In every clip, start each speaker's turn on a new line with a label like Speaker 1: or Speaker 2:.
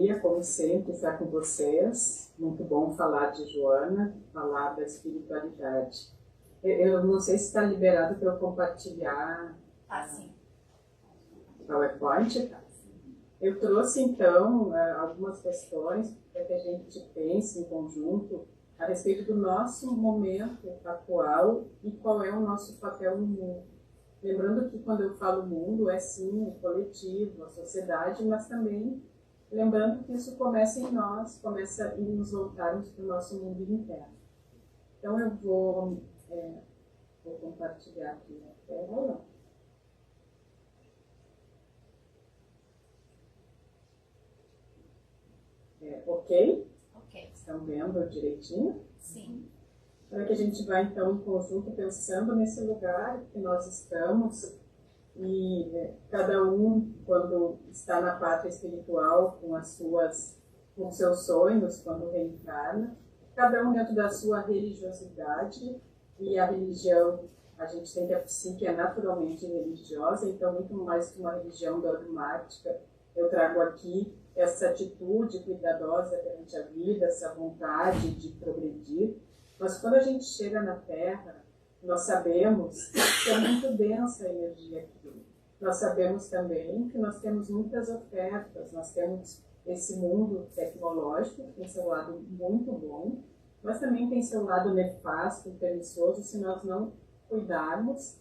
Speaker 1: alegria, como sempre, estar com vocês. Muito bom falar de Joana, falar da espiritualidade. Eu não sei se está liberado para eu compartilhar
Speaker 2: sim.
Speaker 1: o PowerPoint. Eu trouxe, então, algumas questões para que a gente pense em conjunto a respeito do nosso momento atual e qual é o nosso papel no mundo. Lembrando que quando eu falo mundo, é sim o coletivo, a sociedade, mas também lembrando que isso começa em nós, começa em nos voltarmos para o nosso mundo interno. Então eu vou compartilhar aqui a tela. Ok?
Speaker 2: Ok.
Speaker 1: Estão vendo direitinho?
Speaker 2: Sim.
Speaker 1: Para que a gente vá, então, em conjunto, pensando nesse lugar que nós estamos e cada um, quando está na pátria espiritual, com os seus sonhos, quando reencarna, cada um dentro da sua religiosidade, e a religião, a gente tem que a psique é naturalmente religiosa, então, muito mais que uma religião dogmática, eu trago aqui essa atitude cuidadosa perante a vida, essa vontade de progredir. Mas quando a gente chega na Terra, nós sabemos que é muito densa a energia aqui. Nós sabemos também que nós temos muitas ofertas, nós temos esse mundo tecnológico, que tem seu lado muito bom, mas também tem seu lado nefasto e pernicioso se nós não cuidarmos,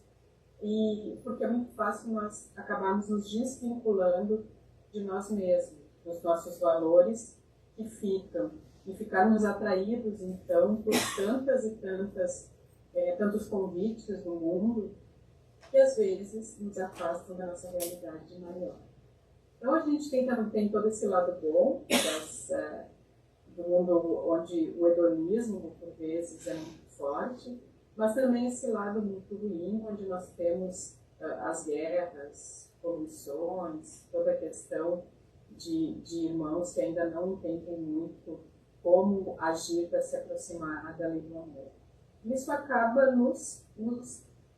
Speaker 1: e porque é muito fácil nós acabarmos nos desvinculando de nós mesmos, dos nossos valores que ficam, e ficarmos atraídos, então, por tantas e tantos convites do mundo, que às vezes nos afastam da nossa realidade maior. Então, a gente tem todo esse lado bom do mundo onde o hedonismo, por vezes, é muito forte, mas também esse lado muito ruim, onde nós temos as guerras, poluições, toda a questão de irmãos que ainda não entendem muito como agir para se aproximar da lei do amor. Isso acaba nos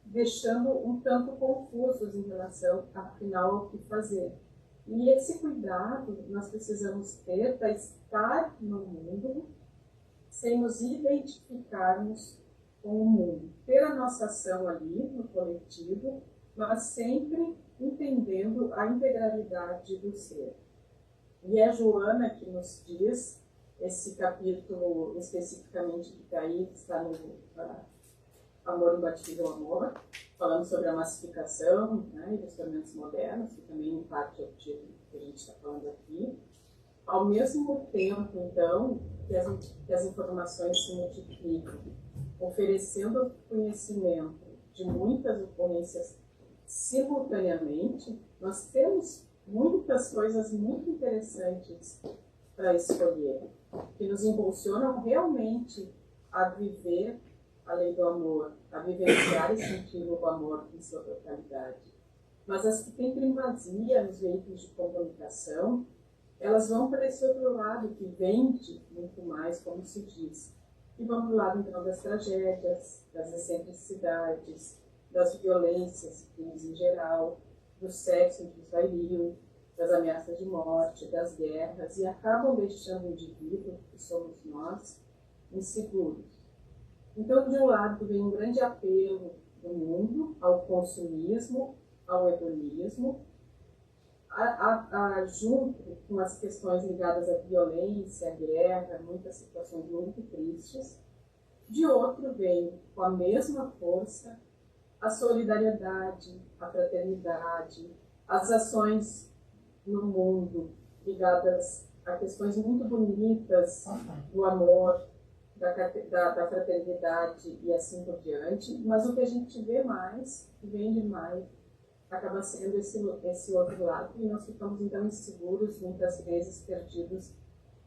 Speaker 1: deixando um tanto confusos em relação, afinal, ao que fazer. E esse cuidado nós precisamos ter para estar no mundo sem nos identificarmos com o mundo. Ter a nossa ação ali, no coletivo, mas sempre entendendo a integralidade do ser. E é Joana que nos diz, esse capítulo especificamente que está aí, está no Amor Imbatível Amor, falando sobre a massificação, né, e dos tormentos modernos, que também em parte é o título que a gente está falando aqui. Ao mesmo tempo, então, que as informações se multiplicam, oferecendo conhecimento de muitas ocorrências simultaneamente, nós temos muitas coisas muito interessantes para escolher, que nos impulsionam realmente a viver a lei do amor, a vivenciar e sentir o amor em sua totalidade. Mas as que têm primazia nos veículos de comunicação, elas vão para esse outro lado, que vende muito mais, como se diz. E vamos do lado, então, das tragédias, das excentricidades, das violências, crimes em geral, do sexo desvario, das ameaças de morte, das guerras, e acabam deixando o indivíduo, que somos nós, inseguros. Então, de um lado, vem um grande apelo do mundo ao consumismo, ao hedonismo, junto com as questões ligadas à violência, à guerra, muitas situações muito tristes. De outro, vem com a mesma força a solidariedade, a fraternidade, as ações no mundo ligadas a questões muito bonitas do amor, da fraternidade e assim por diante, mas o que a gente vê mais, que vem demais, acaba sendo esse outro lado, e nós ficamos então inseguros, muitas vezes perdidos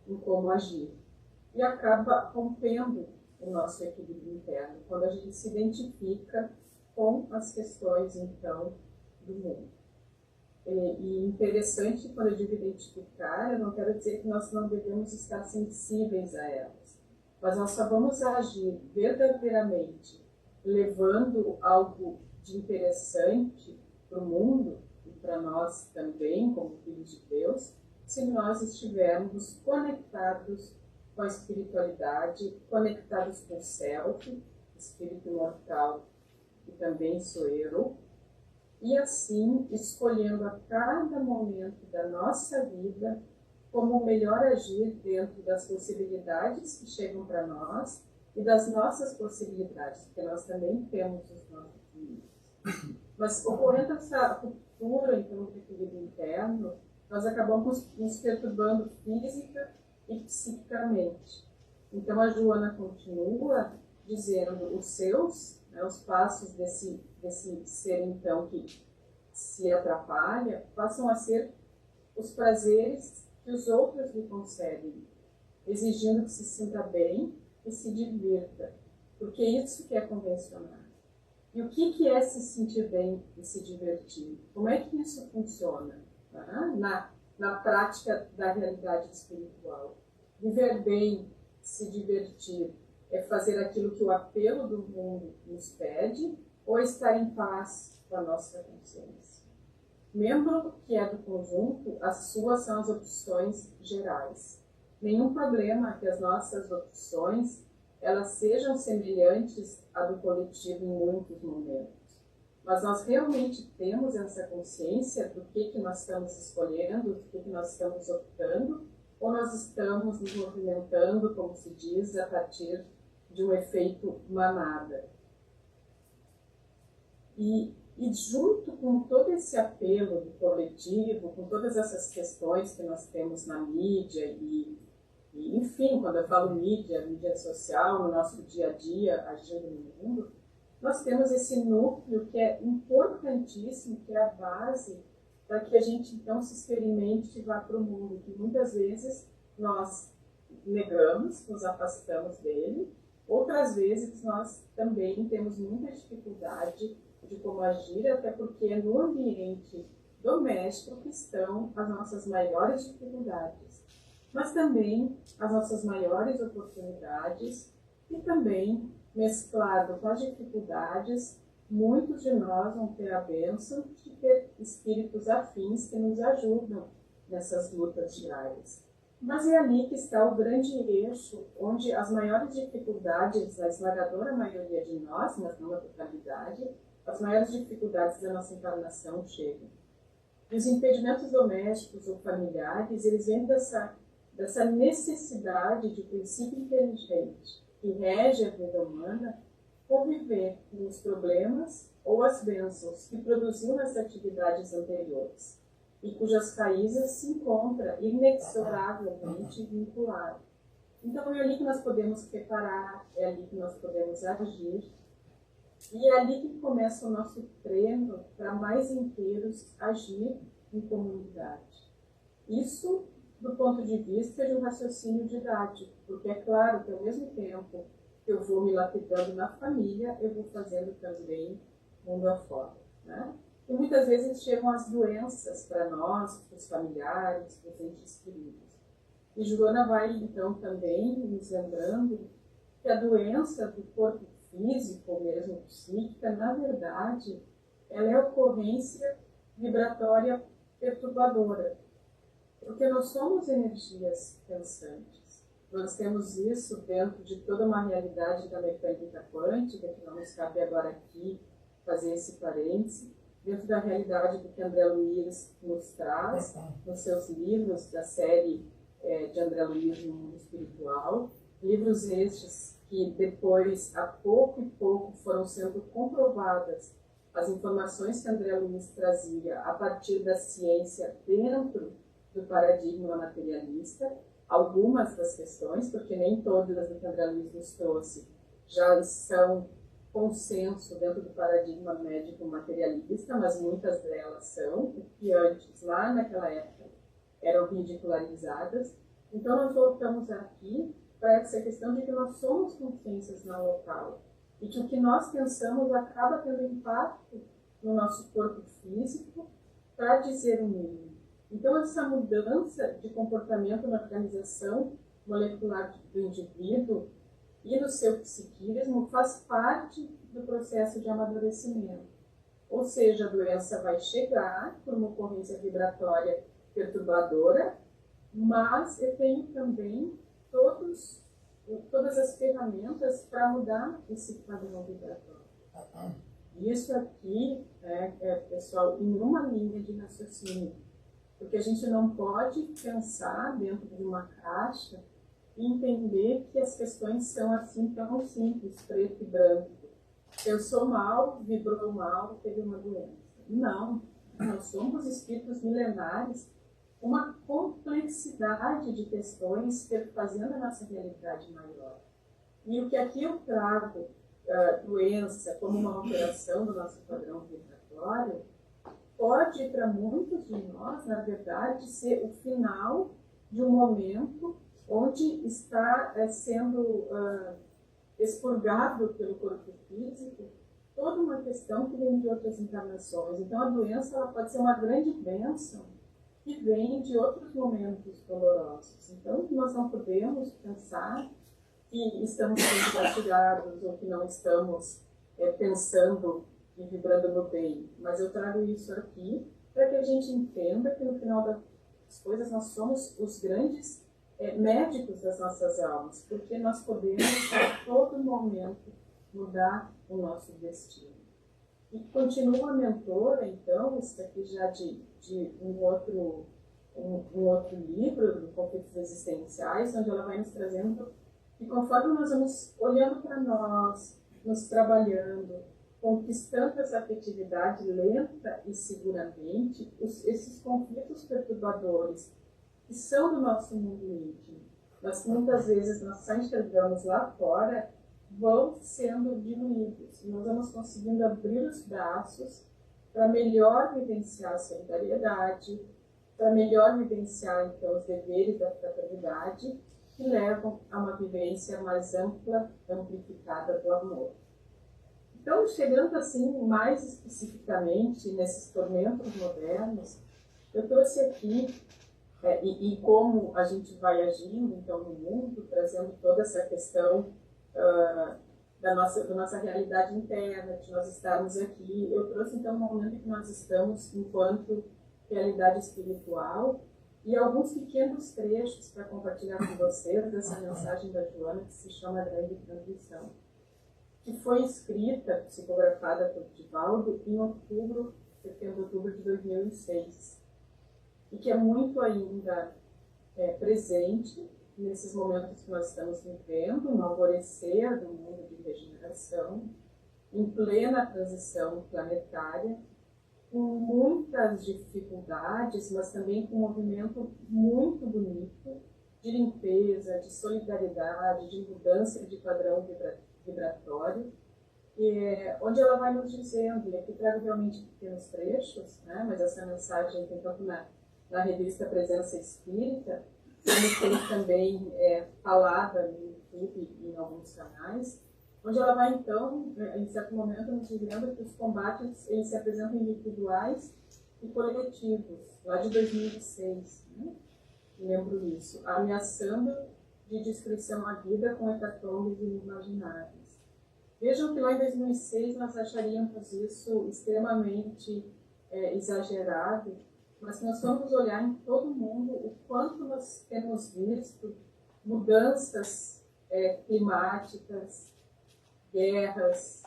Speaker 1: em como agir. E acaba rompendo o nosso equilíbrio interno, quando a gente se identifica com as questões, então, do mundo. E interessante, quando eu digo identificar, eu não quero dizer que nós não devemos estar sensíveis a elas, mas nós só vamos agir verdadeiramente, levando algo de interessante para o mundo, e para nós também, como filhos de Deus, se nós estivermos conectados com a espiritualidade, conectados com o self, espírito imortal, que também sou eu, e assim escolhendo a cada momento da nossa vida como melhor agir dentro das possibilidades que chegam para nós e das nossas possibilidades, porque nós também temos os nossos limites. Mas ocorrendo essa ruptura, então, do equilíbrio interno, nós acabamos nos perturbando física e psiquicamente. Então a Joana continua dizendo os seus, né, os passos desse ser então que se atrapalha, passam a ser os prazeres que os outros lhe concedem, exigindo que se sinta bem e se divirta, porque é isso que é convencional. E o que é se sentir bem e se divertir? Como é que isso funciona, tá? Na prática da realidade espiritual? Viver bem, se divertir, é fazer aquilo que o apelo do mundo nos pede ou estar em paz com a nossa consciência? Membro que é do conjunto, as suas são as opções gerais. Nenhum problema que as nossas opções elas sejam semelhantes à do coletivo em muitos momentos. Mas nós realmente temos essa consciência do que nós estamos escolhendo, do que nós estamos optando, ou nós estamos nos movimentando, como se diz, a partir de um efeito manada. E junto com todo esse apelo do coletivo, com todas essas questões que nós temos na mídia e enfim, quando eu falo mídia social, no nosso dia a dia, agindo no mundo, nós temos esse núcleo que é importantíssimo, que é a base para que a gente então se experimente e vá para o mundo, que muitas vezes nós negamos, nos afastamos dele, outras vezes nós também temos muita dificuldade de como agir, até porque é no ambiente doméstico que estão as nossas maiores dificuldades, mas também as nossas maiores oportunidades e também, mesclado com as dificuldades, muitos de nós vão ter a bênção de ter espíritos afins que nos ajudam nessas lutas diárias. Mas é ali que está o grande eixo, onde as maiores dificuldades, a esmagadora maioria de nós, mas não a totalidade, as maiores dificuldades da nossa encarnação chegam. E os impedimentos domésticos ou familiares, eles vêm dessa necessidade de princípio inteligente que rege a vida humana, conviver com os problemas ou as bênçãos que produziu nas atividades anteriores e cujas raízes se encontram inexoravelmente vinculadas. Então é ali que nós podemos reparar, é ali que nós podemos agir, e é ali que começa o nosso treino para mais inteiros agir em comunidade. Isso do ponto de vista de um raciocínio didático, porque é claro que ao mesmo tempo que eu vou me lapidando na família, eu vou fazendo também mundo afora, né? E muitas vezes chegam as doenças para nós, para os familiares, para os entes queridos. E Joana vai então também nos lembrando que a doença do corpo físico, ou mesmo psíquica, na verdade, ela é ocorrência vibratória perturbadora. Porque nós somos energias pensantes. Nós temos isso dentro de toda uma realidade da mecânica quântica, que não nos cabe agora aqui fazer esse parêntese, dentro da realidade do que André Luiz nos traz nos seus livros da série de André Luiz no Mundo Espiritual. Livros estes que depois, a pouco e pouco, foram sendo comprovadas as informações que André Luiz trazia a partir da ciência dentro do paradigma materialista, algumas das questões, porque nem todas as que André Luiz nos trouxe já são consenso dentro do paradigma médico materialista, mas muitas delas são, que antes, lá naquela época, eram ridicularizadas. Então nós voltamos aqui para essa questão de que nós somos consciências na local e que o que nós pensamos acaba tendo impacto no nosso corpo físico, para dizer o mínimo. Então, essa mudança de comportamento na organização molecular do indivíduo e no seu psiquismo faz parte do processo de amadurecimento. Ou seja, a doença vai chegar por uma ocorrência vibratória perturbadora mas eu tenho também todas as ferramentas para mudar esse padrão vibratório. Isso aqui pessoal, em uma linha de raciocínio, porque a gente não pode pensar dentro de uma caixa e entender que as questões são assim tão simples, preto e branco. Eu sou mal, vibrou mal, teve uma doença. Não, nós somos espíritos milenares, uma complexidade de questões fazendo a nossa realidade maior. E o que aqui eu trago, doença, como uma alteração do nosso padrão vibratório, pode, para muitos de nós, na verdade, ser o final de um momento onde está sendo expurgado pelo corpo físico toda uma questão que vem de outras encarnações. Então, a doença ela pode ser uma grande bênção que vem de outros momentos dolorosos. Então, nós não podemos pensar que estamos sendo castigados ou que não estamos pensando e vibrando no bem. Mas eu trago isso aqui para que a gente entenda que no final das coisas nós somos os grandes médicos das nossas almas, porque nós podemos a todo momento mudar o nosso destino. E continua a mentora, então, isso aqui já de um outro livro, do Conflitos Existenciais, onde ela vai nos trazendo, e conforme nós vamos olhando para nós, nos trabalhando, conquistando essa afetividade lenta e seguramente, esses conflitos perturbadores que são do nosso mundo íntimo, mas que muitas vezes nós só enxergamos lá fora, vão sendo diluídos. E nós vamos conseguindo abrir os braços para melhor vivenciar a solidariedade, para melhor vivenciar, então, os deveres da fraternidade, que levam a uma vivência mais ampla, amplificada do amor. Então, chegando assim, mais especificamente, nesses tormentos modernos, eu trouxe aqui, e como a gente vai agindo, então, no mundo, trazendo toda essa questão da nossa realidade interna, de nós estarmos aqui. Eu trouxe, então, um momento em que nós estamos enquanto realidade espiritual e alguns pequenos trechos para compartilhar com vocês dessa mensagem da Joana, que se chama Grande Transição, que foi escrita, psicografada por Divaldo, em setembro de 2006, e que é muito ainda presente nesses momentos que nós estamos vivendo, no alvorecer do mundo de regeneração, em plena transição planetária, com muitas dificuldades, mas também com um movimento muito bonito de limpeza, de solidariedade, de mudança de padrão vibratório, onde ela vai nos dizendo, e aqui trago realmente pequenos trechos, né, mas essa mensagem tem tanto na revista Presença Espírita, como tem também falada no YouTube e em alguns canais, onde ela vai, então, em certo momento, nos dizendo que os combates eles se apresentam individuais e coletivos, lá de 2006, né? Lembro isso, ameaçando de destruição à vida com hecatombes inimagináveis. Vejam que lá em 2006 nós acharíamos isso extremamente exagerado, mas nós vamos olhar em todo mundo o quanto nós temos visto mudanças climáticas, guerras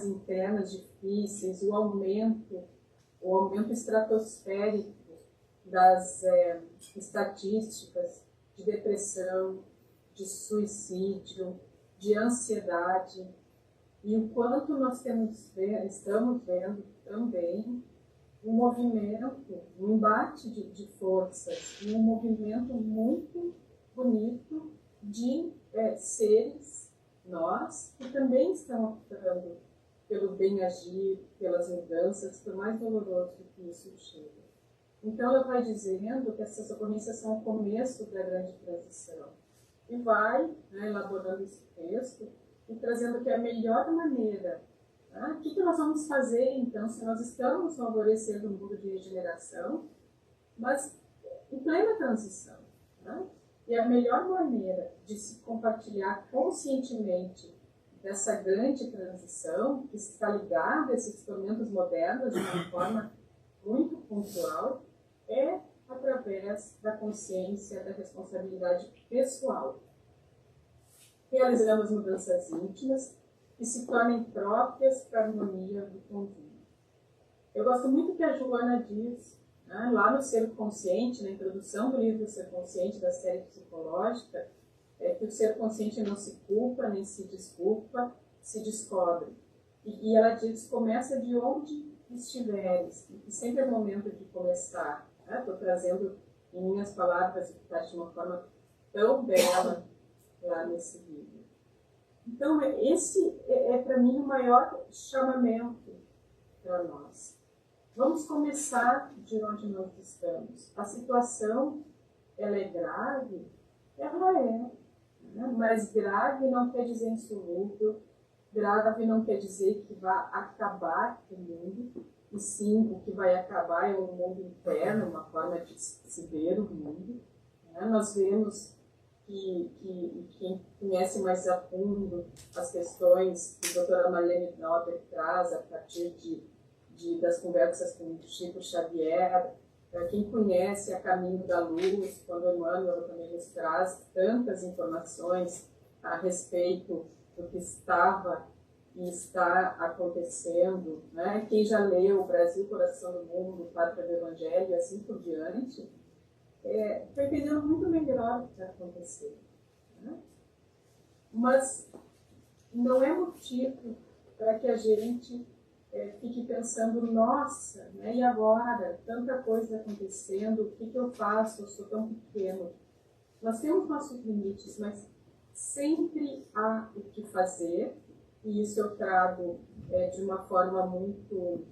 Speaker 1: internas difíceis, o aumento estratosférico das estatísticas de depressão, de suicídio, de ansiedade, e o quanto nós estamos vendo também um movimento, um embate de forças, e um movimento muito bonito de seres, nós, que também estão optando pelo bem agir, pelas mudanças, por mais doloroso que isso chega. Então, ela vai dizendo que essas ocorrências são o começo da grande transição. E vai, né, elaborando esse texto e trazendo que a melhor maneira. O que nós vamos fazer, então, se nós estamos no alvorecer do mundo de regeneração, mas em plena transição? Né? E a melhor maneira de se compartilhar conscientemente dessa grande transição, que está ligada a esses tormentos modernos de uma forma muito pontual, é através da consciência, da responsabilidade pessoal, realizando as mudanças íntimas que se tornem próprias para a harmonia do convívio. Eu gosto muito que a Joana diz, né, lá no Ser Consciente, na introdução do livro Ser Consciente, da série psicológica, que o ser consciente não se culpa, nem se desculpa, se descobre. E ela diz, começa de onde estiveres, e sempre é momento de começar. Estou trazendo em minhas palavras o que está de uma forma tão bela lá nesse livro. Então, esse é para mim o maior chamamento para nós. Vamos começar de onde nós estamos. A situação, ela é grave? Ela é. Né? Mas grave não quer dizer insolúvel, grave não quer dizer que vai acabar o mundo, e sim, o que vai acabar é um mundo interno, uma forma de se ver o mundo. Né? Nós vemos que quem conhece mais a fundo as questões que a doutora Marlene Nauber traz a partir das conversas com Chico Xavier, quem conhece A Caminho da Luz, quando Emmanuel também nos traz tantas informações a respeito do que estava e está acontecendo, né? Quem já leu Brasil, Coração do Mundo, Pátria do Evangelho e assim por diante, está entendendo muito melhor o que está acontecendo. Né? Mas não é motivo para que a gente fique pensando, nossa, né, e agora? Tanta coisa acontecendo, o que eu faço? Eu sou tão pequeno. Nós temos nossos limites, mas sempre há o que fazer, e isso eu trago de uma forma muito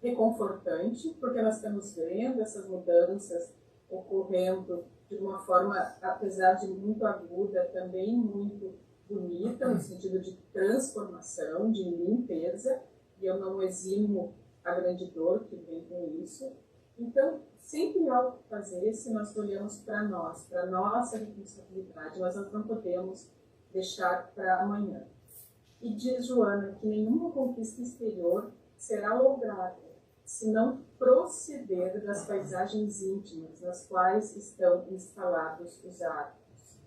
Speaker 1: reconfortante, porque nós estamos vendo essas mudanças ocorrendo de uma forma, apesar de muito aguda, também muito bonita, no sentido de transformação, de limpeza, e eu não eximo a grande dor que vem com isso. Então, sempre há o que fazer se nós olhamos para nós, para a nossa responsabilidade. Nós não podemos deixar para amanhã. E diz Joana que nenhuma conquista exterior será lograda se não proceder das paisagens íntimas nas quais estão instalados os hábitos.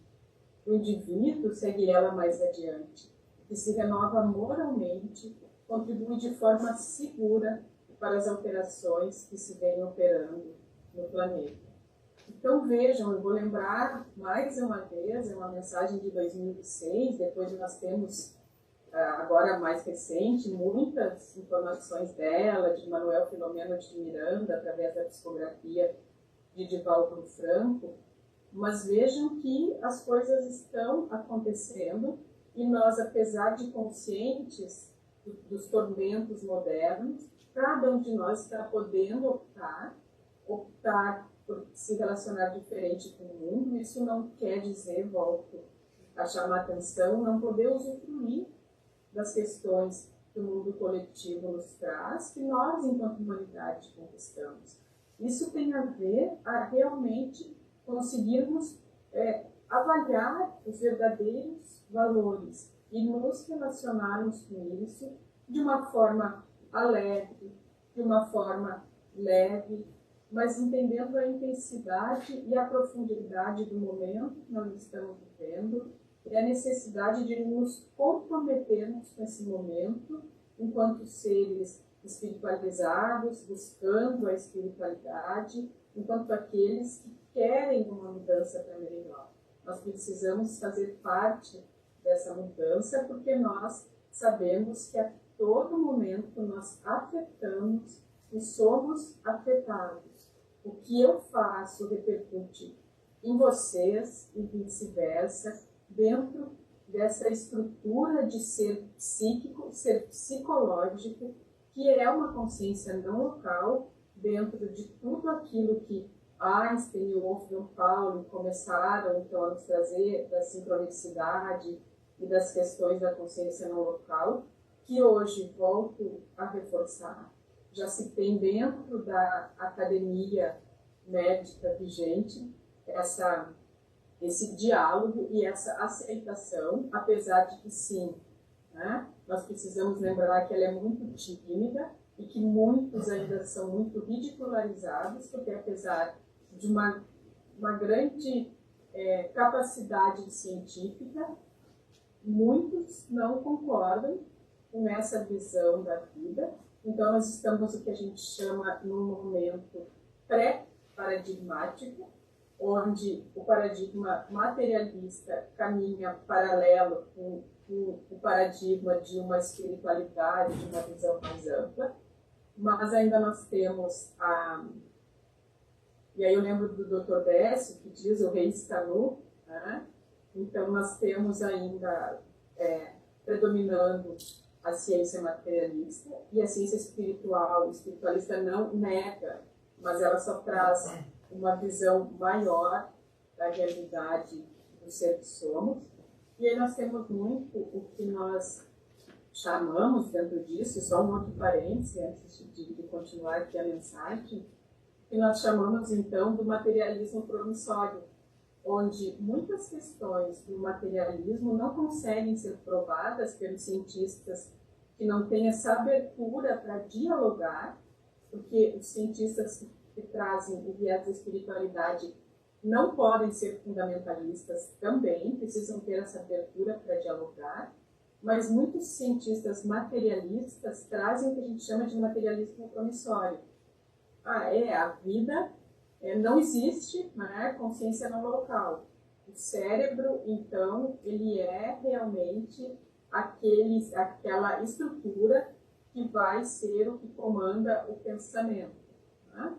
Speaker 1: O indivíduo segue ela mais adiante, que se renova moralmente, contribui de forma segura para as alterações que se vêm operando no planeta. Então vejam, eu vou lembrar mais uma vez, é uma mensagem de 2006, depois nós temos, agora mais recente, muitas informações dela, de Manuel Filomeno de Miranda, através da psicografia de Divaldo Franco, mas vejam que as coisas estão acontecendo e nós, apesar de conscientes dos tormentos modernos, cada um de nós está podendo optar por se relacionar diferente com o mundo. Isso não quer dizer, volto a chamar a atenção, não poder usufruir das questões que o mundo coletivo nos traz, que nós, enquanto humanidade, conquistamos. Isso tem a ver a realmente conseguirmos avaliar os verdadeiros valores e nos relacionarmos com isso de uma forma alegre, de uma forma leve, mas entendendo a intensidade e a profundidade do momento que nós estamos vivendo e a necessidade de nos comprometermos com esse momento enquanto seres espiritualizados, buscando a espiritualidade, enquanto aqueles que querem uma mudança para melhor. Nós precisamos fazer parte dessa mudança porque nós sabemos que a todo momento nós afetamos e somos afetados. O que eu faço repercute em vocês e vice-versa, dentro dessa estrutura de ser psíquico, ser psicológico, que é uma consciência não local, dentro de tudo aquilo que Einstein e Wolfgang Pauli começaram então a nos trazer da sincronicidade e das questões da consciência não local, que hoje volto a reforçar. Já se tem dentro da academia médica vigente esse diálogo e essa aceitação, apesar de que sim, né, nós precisamos lembrar que ela é muito tímida e que muitos ainda são muito ridicularizados, porque apesar de uma grande capacidade científica. Muitos não concordam com essa visão da vida. Então, nós estamos o que a gente chama num momento pré-paradigmático, onde o paradigma materialista caminha paralelo com o paradigma de uma espiritualidade, de uma visão mais ampla. Mas ainda nós temos e aí eu lembro do Dr. Décio, que diz o rei está nu, né? Então nós temos ainda predominando a ciência materialista e a ciência espiritual. O espiritualista não nega, mas ela só traz uma visão maior da realidade do ser que somos. E aí nós temos muito o que nós chamamos dentro disso, só um outro parêntese antes de continuar aqui a mensagem, que nós chamamos então do materialismo promissório, onde muitas questões do materialismo não conseguem ser provadas pelos cientistas que não têm essa abertura para dialogar, porque os cientistas que trazem o viés da espiritualidade não podem ser fundamentalistas também, precisam ter essa abertura para dialogar, mas muitos cientistas materialistas trazem o que a gente chama de materialismo promissório. A vida não existe, né? Consciência não local. O cérebro, então, ele é realmente aquela estrutura que vai ser o que comanda o pensamento. Né?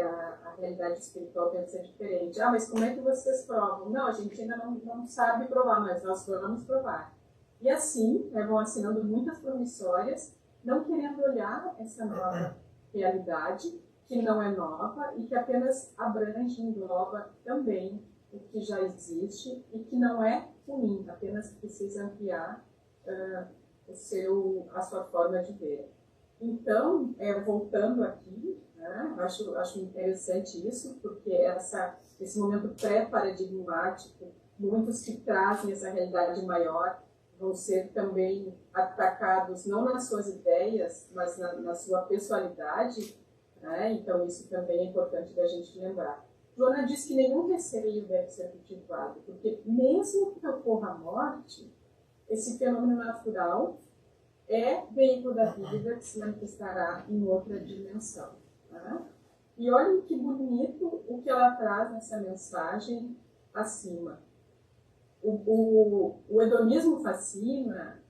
Speaker 1: A realidade espiritual pensa diferente. Mas como é que vocês provam? Não, a gente ainda não sabe provar, mas nós vamos provar. E assim, vão assinando muitas promissórias, não querendo olhar essa nova realidade, que não é nova e que apenas abrange e engloba também o que já existe e que não é ruim, apenas precisa ampliar a sua forma de ver. Então, voltando aqui, né, acho interessante isso, porque esse momento pré-paradigmático, muitos que trazem essa realidade maior vão ser também atacados não nas suas ideias, mas na sua pessoalidade, né? Então isso também é importante da gente lembrar. Joana diz que nenhum receio deve ser cultivado, porque mesmo que ocorra a morte, esse fenômeno natural é veículo da vida que se manifestará em outra dimensão. Né? E olhem que bonito o que ela traz nessa mensagem acima. O hedonismo fascina,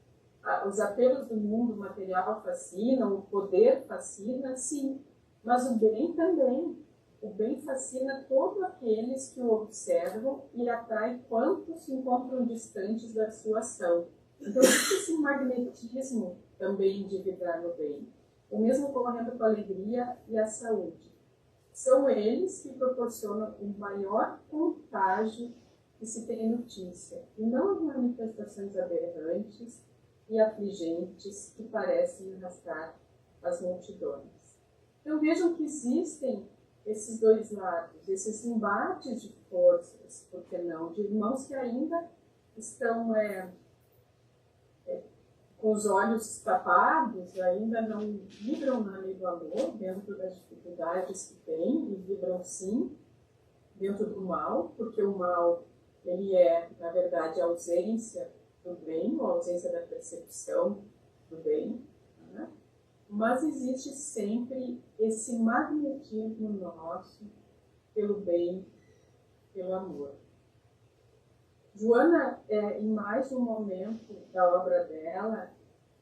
Speaker 1: os apelos do mundo material fascinam, o poder fascina, sim, mas o bem também. O bem fascina todos aqueles que o observam e atrai quantos se encontram distantes da sua ação. Então, esse magnetismo também de vibrar no bem. O mesmo ocorrendo com a alegria e a saúde. São eles que proporcionam o maior contágio que se tem notícia, e não as manifestações aberrantes e afligentes que parecem arrastar as multidões. Então vejam que existem esses dois lados, esses embates de forças, por que não, de irmãos que ainda estão com os olhos tapados, ainda não vibram na lei do amor, dentro das dificuldades que têm, e vibram sim dentro do mal, porque o mal ele na verdade, a ausência do bem, ou a ausência da percepção do bem, né? Mas existe sempre esse magnetismo nosso pelo bem, pelo amor. Joana, em mais um momento da obra dela,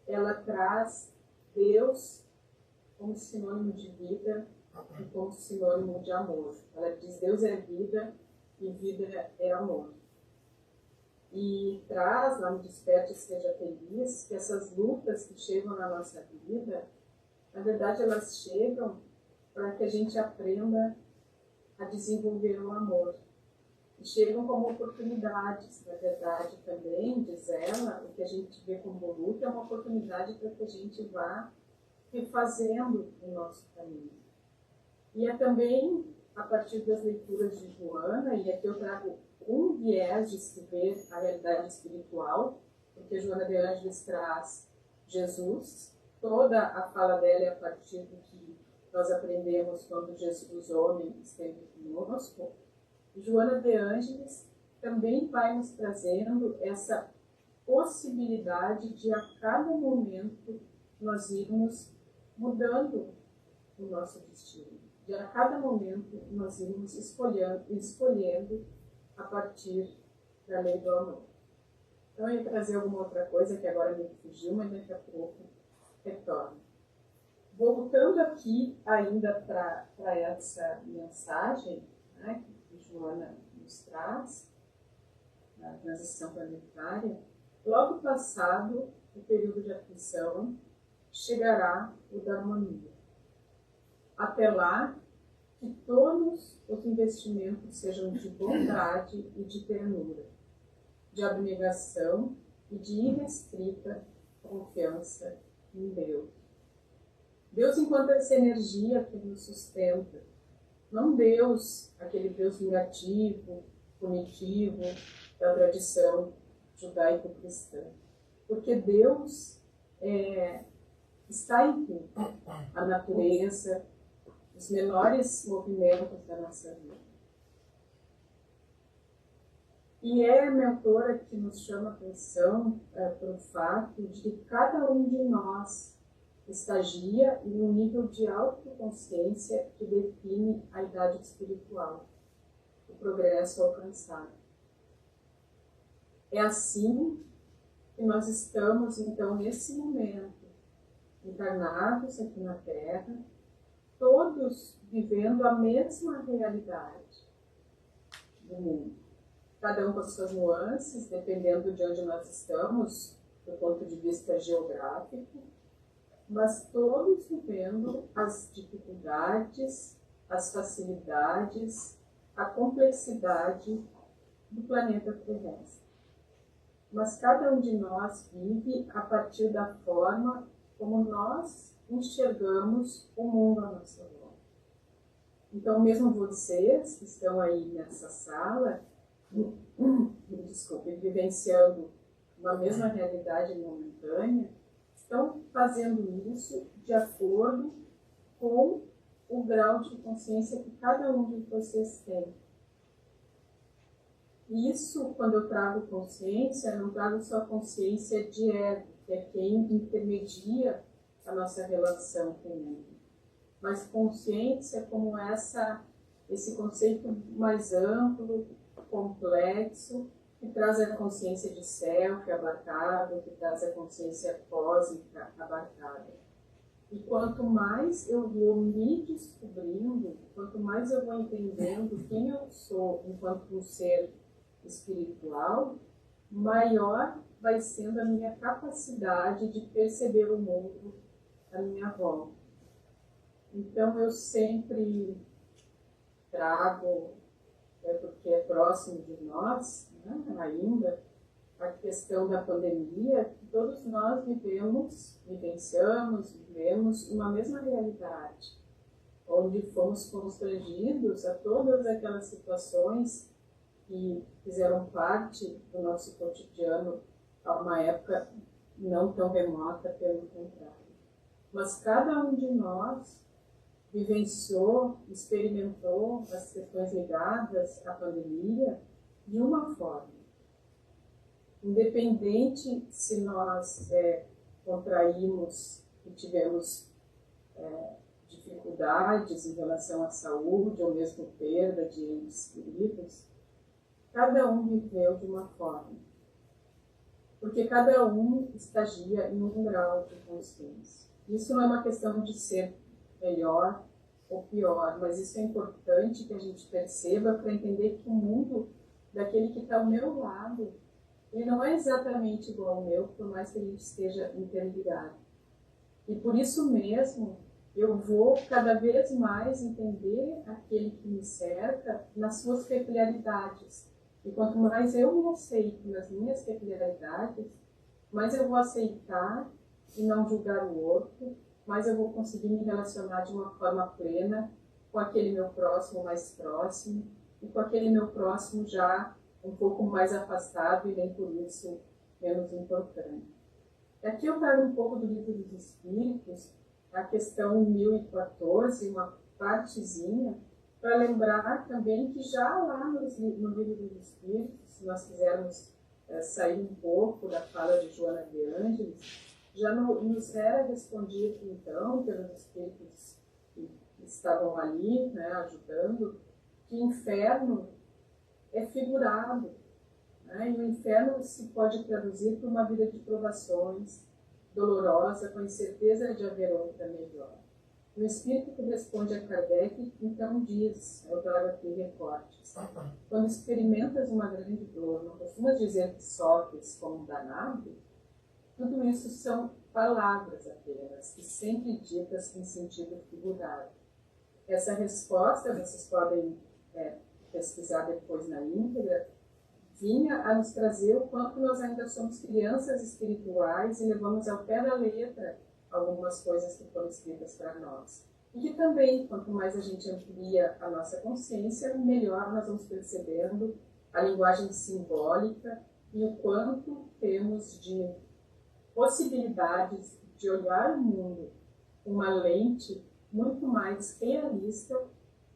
Speaker 1: ela traz Deus como sinônimo de vida e como sinônimo de amor. Ela diz: Deus é vida e vida é amor. E traz lá no Desperte Seja Feliz que essas lutas que chegam na nossa vida, na verdade elas chegam para que a gente aprenda a desenvolver o amor. E chegam como oportunidades, na verdade também, diz ela, o que a gente vê como luta é uma oportunidade para que a gente vá refazendo o nosso caminho. E é também a partir das leituras de Joana, e aqui eu trago um viés de se ver a realidade espiritual, porque Joana de Ângeles traz Jesus, toda a fala dela é a partir do que nós aprendemos quando Jesus, homem, esteve conosco, Joana de Ângeles também vai nos trazendo essa possibilidade de a cada momento nós irmos mudando o nosso destino. De a cada momento nós irmos escolhendo a partir da lei do amor. Então eu ia trazer alguma outra coisa que agora me fugiu, mas daqui a pouco retorno. Voltando aqui ainda para essa mensagem, né, que Joana nos traz, na transição planetária, logo passado o período de aflição, chegará o da harmonia. Até lá, que todos os investimentos sejam de bondade e de ternura, de abnegação e de irrestrita confiança em Deus. Deus enquanto essa energia que nos sustenta, não Deus, aquele Deus vingativo, punitivo da tradição judaico-cristã. Porque Deus está em tudo, a natureza, os menores movimentos da nossa vida. E é a minha autora que nos chama a atenção para o fato de que cada um de nós estagia em um nível de autoconsciência que define a idade espiritual, o progresso alcançado. É assim que nós estamos, então, nesse momento, encarnados aqui na Terra, todos vivendo a mesma realidade do mundo. Cada um com as suas nuances, dependendo de onde nós estamos, do ponto de vista geográfico, mas todos vivendo as dificuldades, as facilidades, a complexidade do planeta terrestre. Mas cada um de nós vive a partir da forma como nós enxergamos o mundo à nossa volta. Então, mesmo vocês que estão aí nessa sala, vivenciando uma mesma realidade momentânea, estão fazendo isso de acordo com o grau de consciência que cada um de vocês tem. Isso, quando eu trago consciência, não trago só consciência de ego, que é quem intermedia a nossa relação com o mundo, mas consciência como esse conceito mais amplo, complexo, que traz a consciência de self abarcada, que traz a consciência cósmica abarcada. E quanto mais eu vou me descobrindo, quanto mais eu vou entendendo quem eu sou enquanto um ser espiritual, maior vai sendo a minha capacidade de perceber o mundo à minha volta. Então eu sempre trago, porque é próximo de nós, né, ainda, a questão da pandemia, que todos nós vivenciamos uma mesma realidade, onde fomos constrangidos a todas aquelas situações que fizeram parte do nosso cotidiano a uma época não tão remota, pelo contrário. Mas cada um de nós vivenciou, experimentou as questões ligadas à pandemia de uma forma. Independente se nós contraímos e tivemos dificuldades em relação à saúde ou mesmo perda de entes queridos, cada um viveu de uma forma. Porque cada um estagia em um grau de consciência. Isso não é uma questão de ser melhor ou pior, mas isso é importante que a gente perceba para entender que o mundo daquele que está ao meu lado, ele não é exatamente igual ao meu, por mais que a gente esteja interligado. E por isso mesmo, eu vou cada vez mais entender aquele que me cerca nas suas peculiaridades. E quanto mais eu me aceito nas minhas peculiaridades, mais eu vou aceitar e não julgar o outro, mais eu vou conseguir me relacionar de uma forma plena com aquele meu próximo mais próximo e com aquele meu próximo já um pouco mais afastado e nem por isso menos importante. Aqui eu trago um pouco do Livro dos Espíritos, a questão 1014, uma partezinha, para lembrar também que já lá no Livro dos Espíritos, se nós quisermos sair um pouco da fala de Joana de Ângeles, já nos era respondido, então, pelos espíritos que estavam ali, né, ajudando, que inferno é figurado, né, e o inferno se pode traduzir por uma vida de provações, dolorosa, com incerteza de haver outra melhor. O espírito que responde a Kardec, então diz, eu trago aqui recortes, quando experimentas uma grande dor, não costumas dizer que sofres como um danado? Tudo isso são palavras apenas, e sempre ditas em sentido figurado. Essa resposta, vocês podem pesquisar depois na íntegra, vinha a nos trazer o quanto nós ainda somos crianças espirituais e levamos ao pé da letra algumas coisas que foram escritas para nós. E que também, quanto mais a gente amplia a nossa consciência, melhor nós vamos percebendo a linguagem simbólica e o quanto temos de possibilidades de olhar o mundo com uma lente muito mais realista,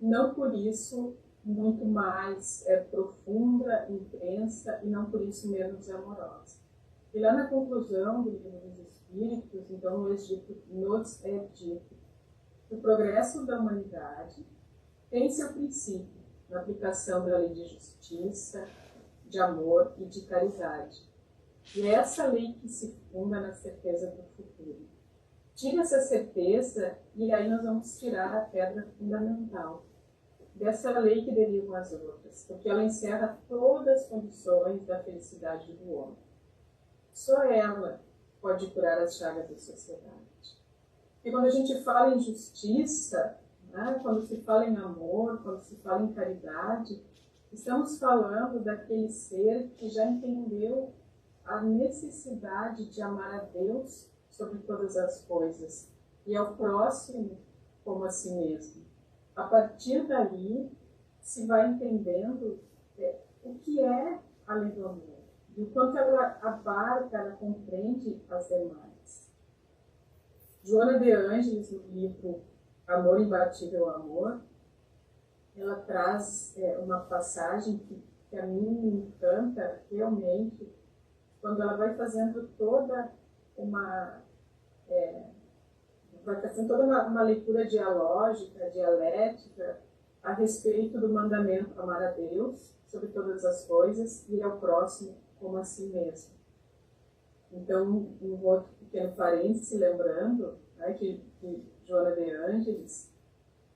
Speaker 1: não por isso muito mais profunda, intensa e não por isso menos amorosa. E lá na conclusão do Livro dos Espíritos, então, nos é dito que o progresso da humanidade tem seu princípio na aplicação da lei de justiça, de amor e de caridade. E é essa lei que se funda na certeza do futuro. Tira essa certeza e aí nós vamos tirar a pedra fundamental dessa lei que derivam as outras, porque ela encerra todas as condições da felicidade do homem. Só ela pode curar as chagas da sociedade. E quando a gente fala em justiça, né, quando se fala em amor, quando se fala em caridade, estamos falando daquele ser que já entendeu a necessidade de amar a Deus sobre todas as coisas e ao próximo como a si mesmo. A partir daí, se vai entendendo o que é a lei do amor e o quanto ela abarca, ela compreende as demais. Joana de Ângeles, no livro Amor Imbatível Amor, ela traz uma passagem que a mim me encanta realmente, quando ela vai fazendo toda uma leitura dialógica, dialética, a respeito do mandamento amar a Deus sobre todas as coisas e ao próximo como a si mesmo. Então, um outro pequeno parêntese, lembrando, né, que Joana de Ângeles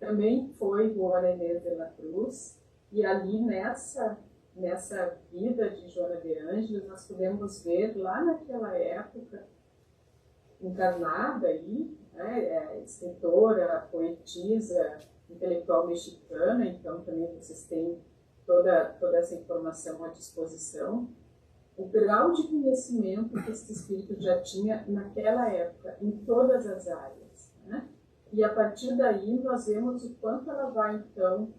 Speaker 1: também foi Juana Inês de la Cruz, e ali nessa vida de Joana de Ângeles, nós podemos ver lá naquela época, encarnada aí, né, escritora, poetisa, intelectual mexicana, então também vocês têm toda essa informação à disposição. O grau de conhecimento que esse espírito já tinha naquela época, em todas as áreas, né? E a partir daí nós vemos o quanto ela vai, então,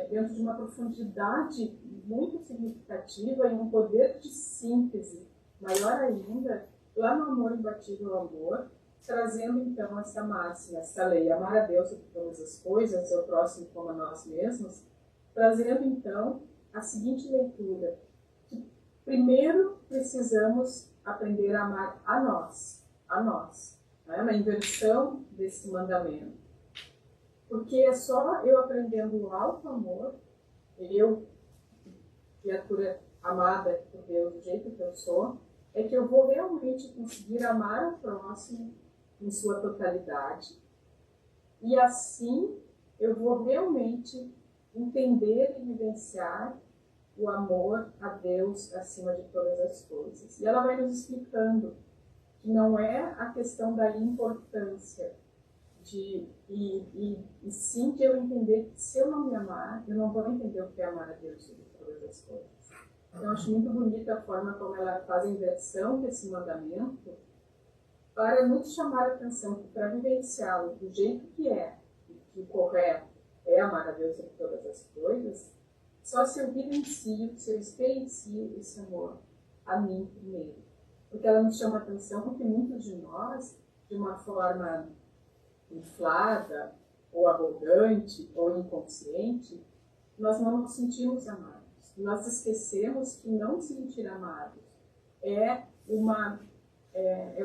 Speaker 1: dentro de uma profundidade muito significativa e um poder de síntese maior ainda, lá no Amor Imbatível Amor, trazendo então essa máxima, essa lei, amar a Deus sobre todas as coisas, ao próximo como a nós mesmos, trazendo então a seguinte leitura, que primeiro precisamos aprender a amar a nós, né? Na inversão desse mandamento. Porque é só eu aprendendo o alto amor, eu, criatura amada por Deus do jeito que eu sou, é que eu vou realmente conseguir amar o próximo em sua totalidade. E assim eu vou realmente entender e vivenciar o amor a Deus acima de todas as coisas. E ela vai nos explicando que não é a questão da importância e sim que eu entender que se eu não me amar, eu não vou entender o que é amar a Deus sobre todas as coisas. Então, eu acho muito bonita a forma como ela faz a inversão desse mandamento para nos chamar a atenção que para vivenciá-lo do jeito que é, que o correto é amar a Deus sobre todas as coisas, só se eu vivencio, se eu experiencio esse amor a mim primeiro. Porque ela nos chama a atenção porque muitos de nós, de uma forma inflada, ou arrogante, ou inconsciente, nós não nos sentimos amados. Nós esquecemos que não se sentir amados é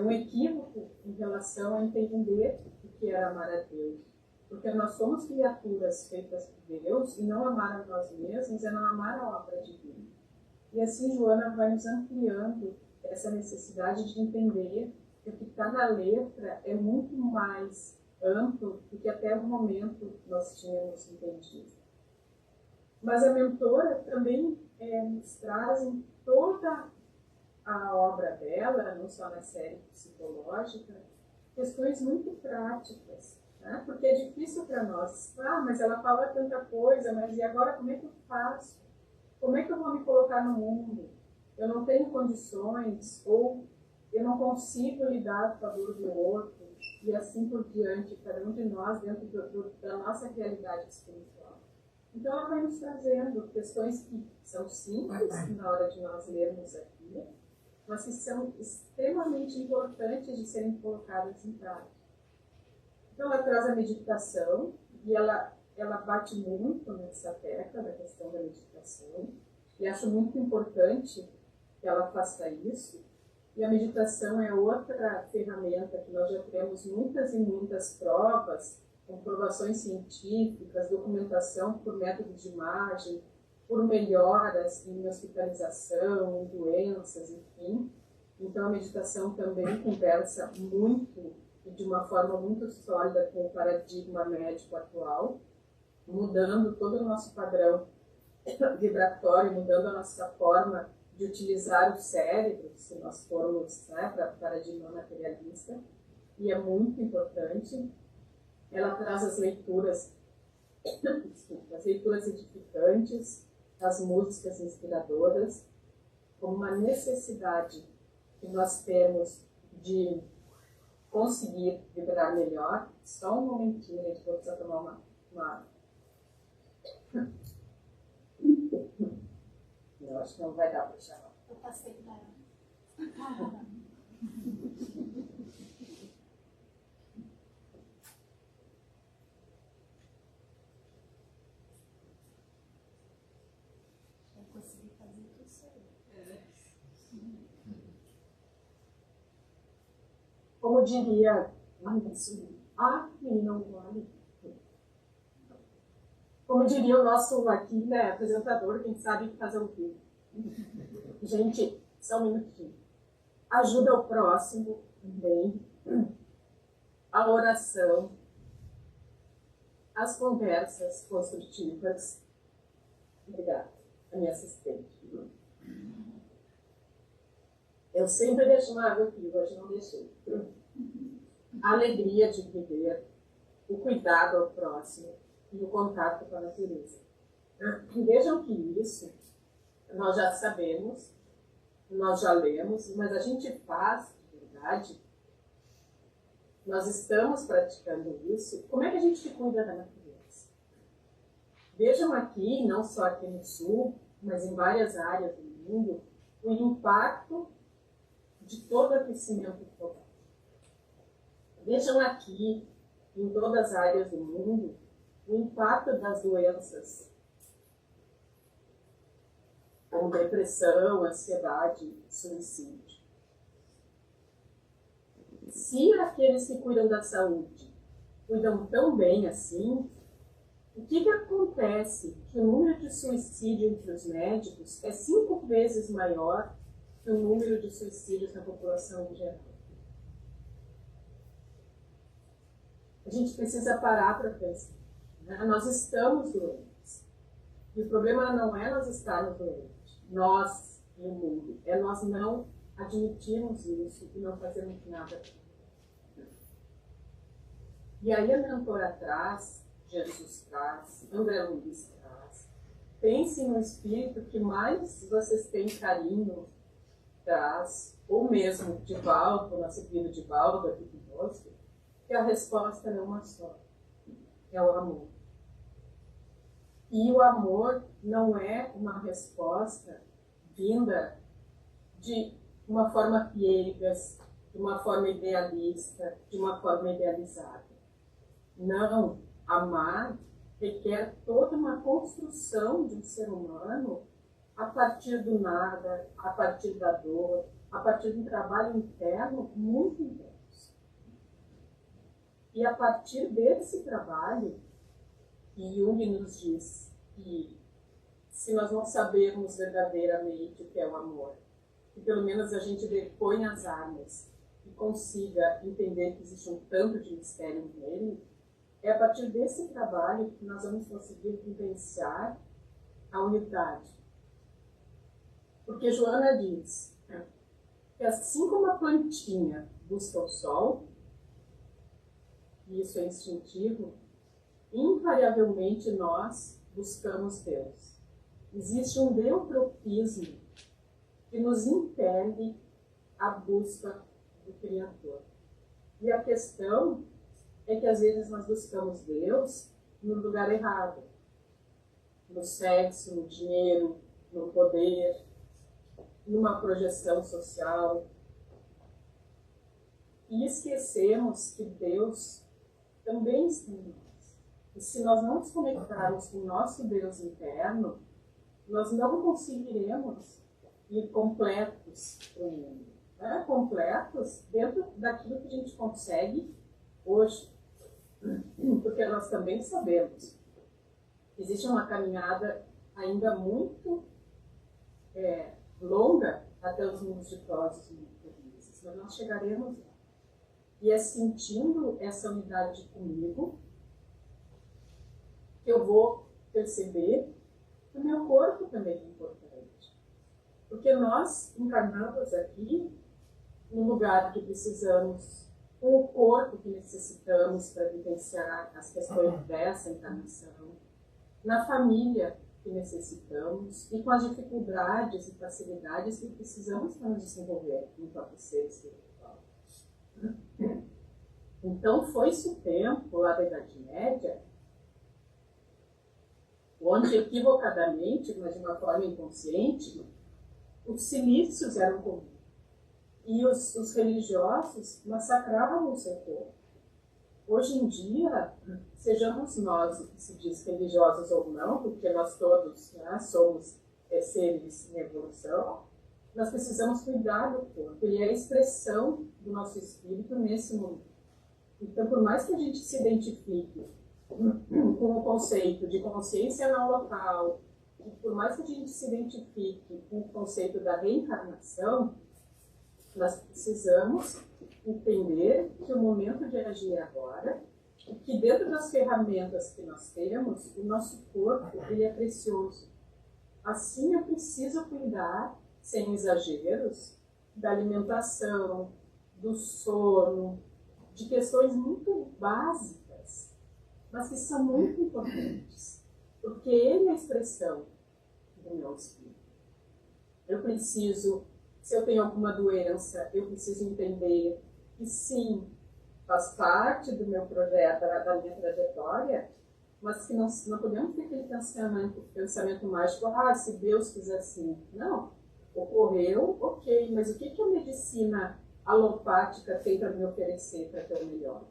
Speaker 1: um equívoco em relação a entender o que é amar a Deus. Porque nós somos criaturas feitas por Deus e não amar a nós mesmos é não amar a obra divina. E assim Joana vai nos ampliando essa necessidade de entender que o que está na letra é muito mais amplo do que até o momento nós tínhamos entendido. Mas a mentora também nos traz em toda a obra dela, não só na série psicológica, questões muito práticas, né? Porque é difícil para nós. Mas ela fala tanta coisa, mas e agora como é que eu faço? Como é que eu vou me colocar no mundo? Eu não tenho condições, ou eu não consigo lidar com a dor do outro, e assim por diante, cada um de nós dentro da nossa realidade espiritual. Então ela vai nos trazendo questões que são simples na hora de nós lermos aqui, mas que são extremamente importantes de serem colocadas em prática. Então ela traz a meditação, e ela bate muito nessa tecla da questão da meditação, e acho muito importante que ela faça isso. E a meditação é outra ferramenta que nós já temos muitas e muitas provas, comprovações científicas, documentação por método de imagem, por melhoras em hospitalização, em doenças, enfim. Então a meditação também conversa muito e de uma forma muito sólida com o paradigma médico atual, mudando todo o nosso padrão vibratório, mudando a nossa forma de utilizar o cérebro, se nós formos, né, para paradigma materialista, e é muito importante. Ela traz as leituras edificantes, as músicas inspiradoras, como uma necessidade que nós temos de conseguir vibrar melhor. Só um momentinho, a gente vai precisar tomar uma... Eu acho que não vai dar para puxar.
Speaker 2: Eu passei para ela. Eu consegui fazer tudo isso aí.
Speaker 1: Como diria... não vale. Como diria o nosso aqui, né, apresentador, quem sabe fazer o vídeo. Gente, só um minutinho. Ajuda o próximo também. A oração. As conversas construtivas. Obrigada, a minha assistente. Eu sempre deixo uma água aqui, hoje não deixei. A alegria de viver, o cuidado ao próximo e o contato com a natureza. Vejam que isso nós já sabemos, nós já lemos, mas a gente faz, de verdade, nós estamos praticando isso. Como é que a gente cuida da natureza? Vejam aqui, não só aqui no Sul, mas em várias áreas do mundo, o impacto de todo o aquecimento global. Vejam aqui, em todas as áreas do mundo, o impacto das doenças, como depressão, ansiedade, suicídio. Se aqueles que cuidam da saúde cuidam tão bem assim, o que acontece? Que o número de suicídio entre os médicos é 5 vezes maior que o número de suicídios na população em geral. A gente precisa parar para pensar. Né? Nós estamos doentes. E o problema não é nós estarmos doentes, nós e o mundo. É nós não admitirmos isso e não fazermos nada. E aí a mentora traz, Jesus traz, André Luiz traz. Pensem no espírito que mais vocês têm carinho, traz, ou mesmo de Valdo, nosso querido de Valdo aqui conosco, que a resposta é uma só, é o amor. E o amor não é uma resposta vinda de uma forma piegas, de uma forma idealista, de uma forma idealizada. Não, amar requer toda uma construção de um ser humano a partir do nada, a partir da dor, a partir de um trabalho interno muito intenso. E a partir desse trabalho, que Jung nos diz que se nós não sabermos verdadeiramente o que é o amor, que pelo menos a gente depõe as armas e consiga entender que existe um tanto de mistério nele, é a partir desse trabalho que nós vamos conseguir vivenciar a unidade. Porque Joana diz que assim como a plantinha busca o sol, e isso é instintivo, invariavelmente nós buscamos Deus. Existe um eutropismo que nos impele à busca do Criador. E a questão é que às vezes nós buscamos Deus no lugar errado. No sexo, no dinheiro, no poder, numa projeção social. E esquecemos que Deus também está em nós. E se nós não nos conectarmos com o nosso Deus interno, nós não conseguiremos ir completos para o mundo. Completos dentro daquilo que a gente consegue hoje. Porque nós também sabemos que existe uma caminhada ainda muito longa até os mundos ditosos e felizes, mas nós chegaremos lá. E é sentindo essa unidade comigo que eu vou perceber que o meu corpo também é importante. Porque nós encarnamos aqui no lugar que precisamos, com o corpo que necessitamos para vivenciar as questões dessa encarnação, na família que necessitamos e com as dificuldades e facilidades que precisamos para nos desenvolver enquanto ser espiritual. Então, foi-se o tempo, lá da Idade Média, onde, equivocadamente, mas de uma forma inconsciente, os silícios eram comuns. E os religiosos massacravam o seu povo. Hoje em dia, sejamos nós, o que se diz religiosos ou não, porque nós todos somos seres em evolução, nós precisamos cuidar do corpo. Ele é a expressão do nosso espírito nesse momento. Então, por mais que a gente se identifique com o conceito de consciência não local, e por mais que a gente se identifique com o conceito da reencarnação, nós precisamos entender que o momento de agir é agora, e que dentro das ferramentas que nós temos, o nosso corpo ele é precioso. Assim, eu preciso cuidar, sem exageros, da alimentação, do sono, de questões muito básicas, mas que são muito importantes, porque ele é a expressão do meu espírito. Eu preciso, se eu tenho alguma doença, eu preciso entender que sim, faz parte do meu projeto, da minha trajetória, mas que não podemos ter aquele pensamento mágico, se Deus quiser assim. Não, ocorreu, ok, mas o que a medicina alopática tem para me oferecer para que eu melhore?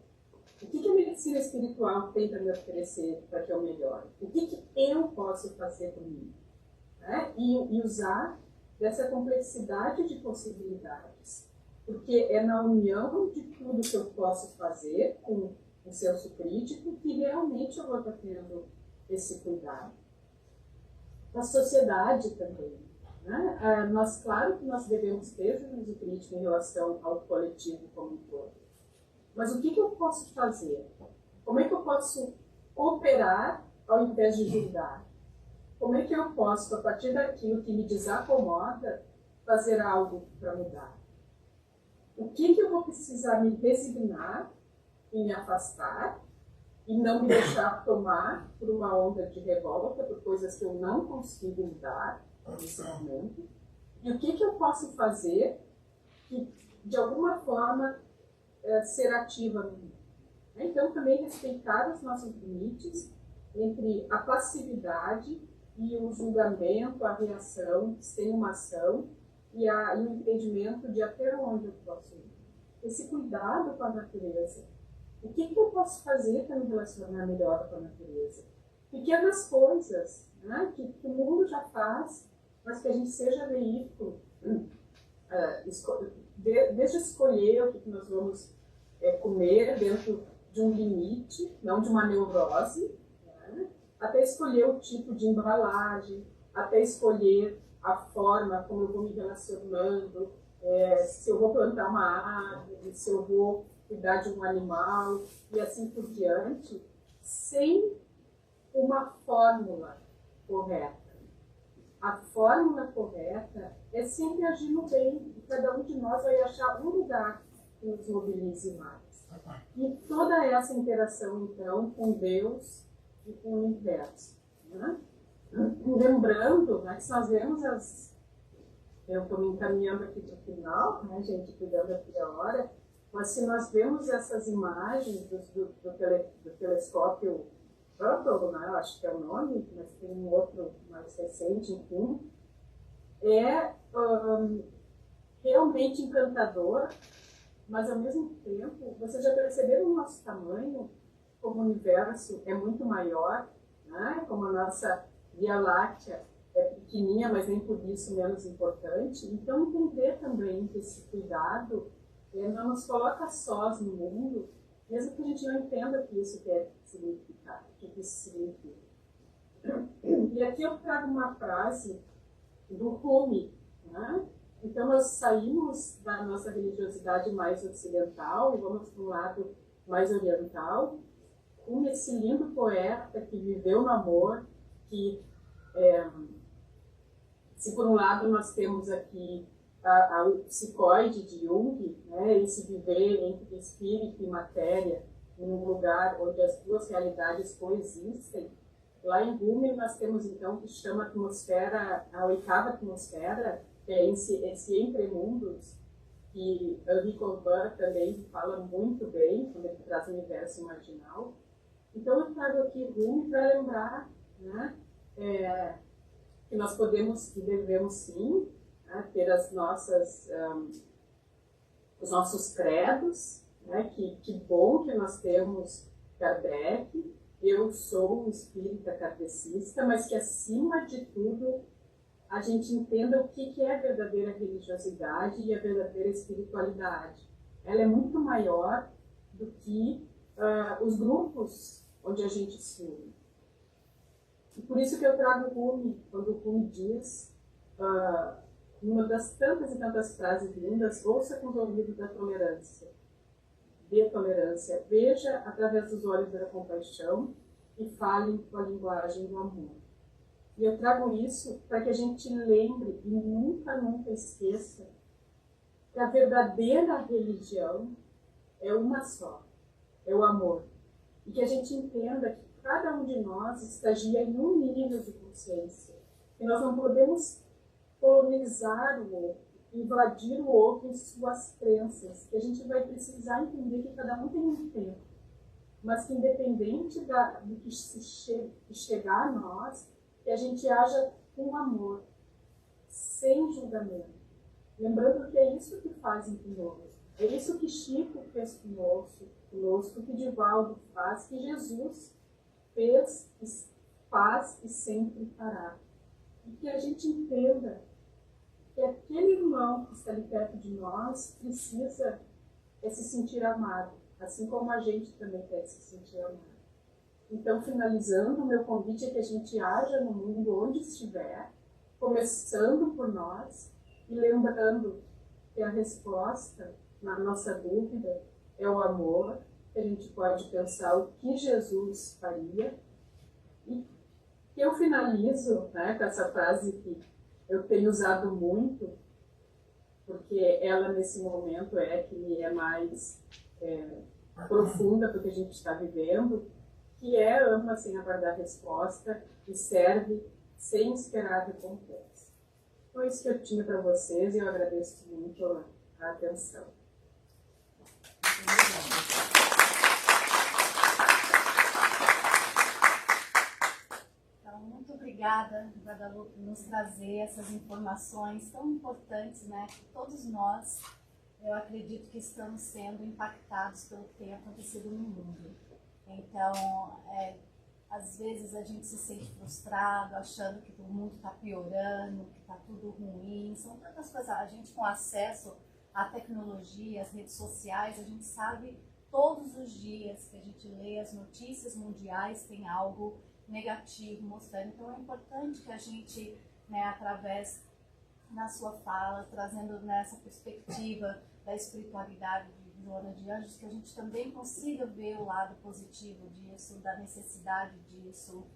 Speaker 1: O que a medicina espiritual tem para me oferecer para que eu melhore? O que eu posso fazer por mim? E usar dessa complexidade de possibilidades. Porque é na união de tudo que eu posso fazer com o senso crítico que realmente eu vou estar tendo esse cuidado. A sociedade também. Claro que nós devemos ter juízo crítico em relação ao coletivo como um todo. Mas o que eu posso fazer? Como é que eu posso cooperar ao invés de julgar? Como é que eu posso, a partir daquilo que me desacomoda, fazer algo para mudar? O que eu vou precisar me resignar e me afastar e não me deixar tomar por uma onda de revolta, por coisas que eu não consigo mudar nesse momento? E o que eu posso fazer que, de alguma forma, ser ativa no mundo? Então, também respeitar os nossos limites entre a passividade e o julgamento, a reação, sem uma ação, e o entendimento de até onde eu posso ir. Esse cuidado com a natureza, O que eu posso fazer para me relacionar melhor com a natureza? Pequenas coisas, né, que o mundo já faz, mas que a gente seja veículo, desde escolher o que nós vamos comer dentro de um limite, não de uma neurose, né, até escolher o tipo de embalagem, até escolher a forma como eu vou me relacionando, se eu vou plantar uma árvore, se eu vou cuidar de um animal e assim por diante, sem uma fórmula correta. A fórmula correta é sempre agir no bem, e cada um de nós vai achar um lugar que nos mobilize mais. E toda essa interação, então, com Deus e com o universo. Né? Lembrando, né, que se nós vemos eu estou me encaminhando aqui para o final, né, gente, cuidando aqui da hora, mas se nós vemos essas imagens do telescópio Hubble, né, eu acho que é o nome, mas tem um outro mais recente, enfim, é realmente encantador, mas ao mesmo tempo, vocês já perceberam o nosso tamanho, como o universo é muito maior, né, como a nossa Via Láctea é pequenininha, mas nem por isso menos importante. Então, entender também que esse cuidado não nos coloca sós no mundo, mesmo que a gente não entenda o que isso quer significar, o que isso significa. E aqui eu trago uma frase do Rumi, né? Então, nós saímos da nossa religiosidade mais ocidental e vamos para um lado mais oriental. Rumi, esse lindo poeta que viveu no amor, que se por um lado nós temos aqui o psicoide de Jung, né, esse viver entre espírito e matéria, em um lugar onde as duas realidades coexistem, lá em Rumi nós temos então o que chama atmosfera, a oitava atmosfera, que é esse entremundos, que Henri Corbin também fala muito bem, quando ele traz o universo marginal. Então eu trago aqui Rumi para lembrar, né, que nós podemos e devemos sim, né, ter os nossos credos, né, que bom que nós temos Kardec, eu sou um espírita kardecista, mas que acima de tudo a gente entenda o que é a verdadeira religiosidade e a verdadeira espiritualidade. Ela é muito maior do que os grupos onde a gente se une. E por isso que eu trago o Rumi, quando o Rumi diz, uma das tantas e tantas frases lindas, ouça com os ouvidos da tolerância, dê tolerância, veja através dos olhos da compaixão e fale com a linguagem do amor. E eu trago isso para que a gente lembre e nunca, nunca esqueça que a verdadeira religião é uma só, é o amor. E que a gente entenda que cada um de nós estagia em um nível de consciência. E nós não podemos colonizar o outro, invadir o outro em suas crenças. Que a gente vai precisar entender que cada um tem um tempo. Mas que independente do que chegar a nós, que a gente haja com amor, sem julgamento. Lembrando que é isso que fazem conosco. É isso que Chico fez conosco, que Divaldo faz, que Jesus fez, faz e sempre fará. E que a gente entenda que aquele irmão que está ali perto de nós precisa se sentir amado, assim como a gente também quer se sentir amado. Então, finalizando, o meu convite é que a gente haja no mundo onde estiver, começando por nós e lembrando que a resposta na nossa dúvida é o amor, que a gente pode pensar o que Jesus faria. E eu finalizo, né, com essa frase que eu tenho usado muito, porque ela nesse momento que é mais profunda do que a gente está vivendo, que é ama sem aguardar resposta e serve sem esperar recompensa. Foi isso que eu tinha para vocês e eu agradeço muito a atenção.
Speaker 2: Então, muito obrigada, Guadalupe, por nos trazer essas informações tão importantes, né, que todos nós eu acredito que estamos sendo impactados pelo que tem acontecido no mundo. Então, às vezes a gente se sente frustrado, achando que o mundo está piorando, que está tudo ruim. São tantas coisas. A gente, com acesso à tecnologia, às redes sociais, a gente sabe todos os dias que a gente lê as notícias mundiais, tem algo negativo mostrando. Então, é importante que a gente, né, através da sua fala, trazendo nessa perspectiva da espiritualidade de Joana de Anjos, que a gente também consiga ver o lado positivo disso, da necessidade disso,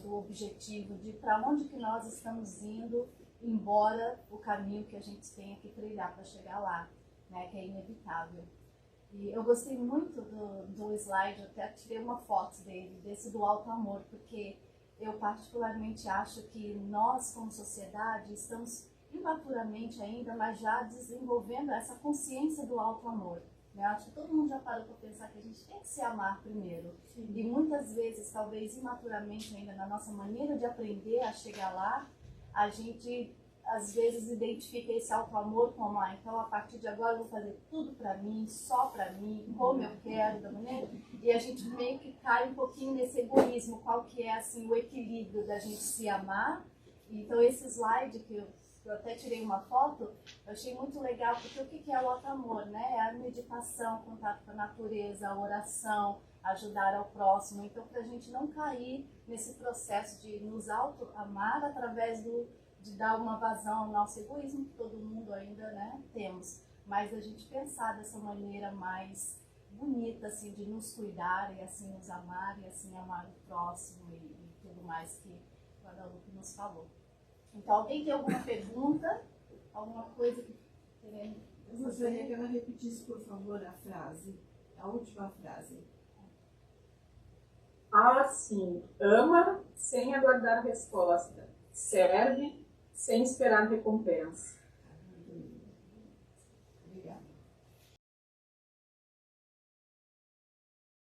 Speaker 2: do objetivo, de para onde que nós estamos indo, embora o caminho que a gente tenha que trilhar para chegar lá, né, que é inevitável. E eu gostei muito do slide, eu até tirei uma foto dele, desse do alto amor, porque eu particularmente acho que nós, como sociedade, estamos imaturamente ainda, mas já desenvolvendo essa consciência do alto amor. Eu acho que todo mundo já parou para pensar que a gente tem que se amar primeiro. Sim. E muitas vezes, talvez imaturamente ainda, na nossa maneira de aprender a chegar lá, a gente às vezes identifica esse alto amor como, então a partir de agora eu vou fazer tudo para mim, só para mim, como eu quero, da maneira. E a gente meio que cai um pouquinho nesse egoísmo, qual que é assim o equilíbrio da gente se amar. Então esse slide que eu até tirei uma foto, eu achei muito legal, porque o que é o alto amor, né? É a meditação, contato com a natureza, a oração, ajudar ao próximo. Então, para a gente não cair nesse processo de nos auto-amar através de dar uma vazão ao nosso egoísmo, que todo mundo ainda, né, temos. Mas a gente pensar dessa maneira mais bonita, assim, de nos cuidar e assim nos amar e assim amar o próximo e tudo mais que a Guadalupe nos falou. Então, alguém tem alguma pergunta? Alguma coisa que queremos?
Speaker 3: Eu gostaria que ela repetisse, por favor, a frase, a última frase.
Speaker 1: Assim, ama sem aguardar resposta, serve sem esperar recompensa.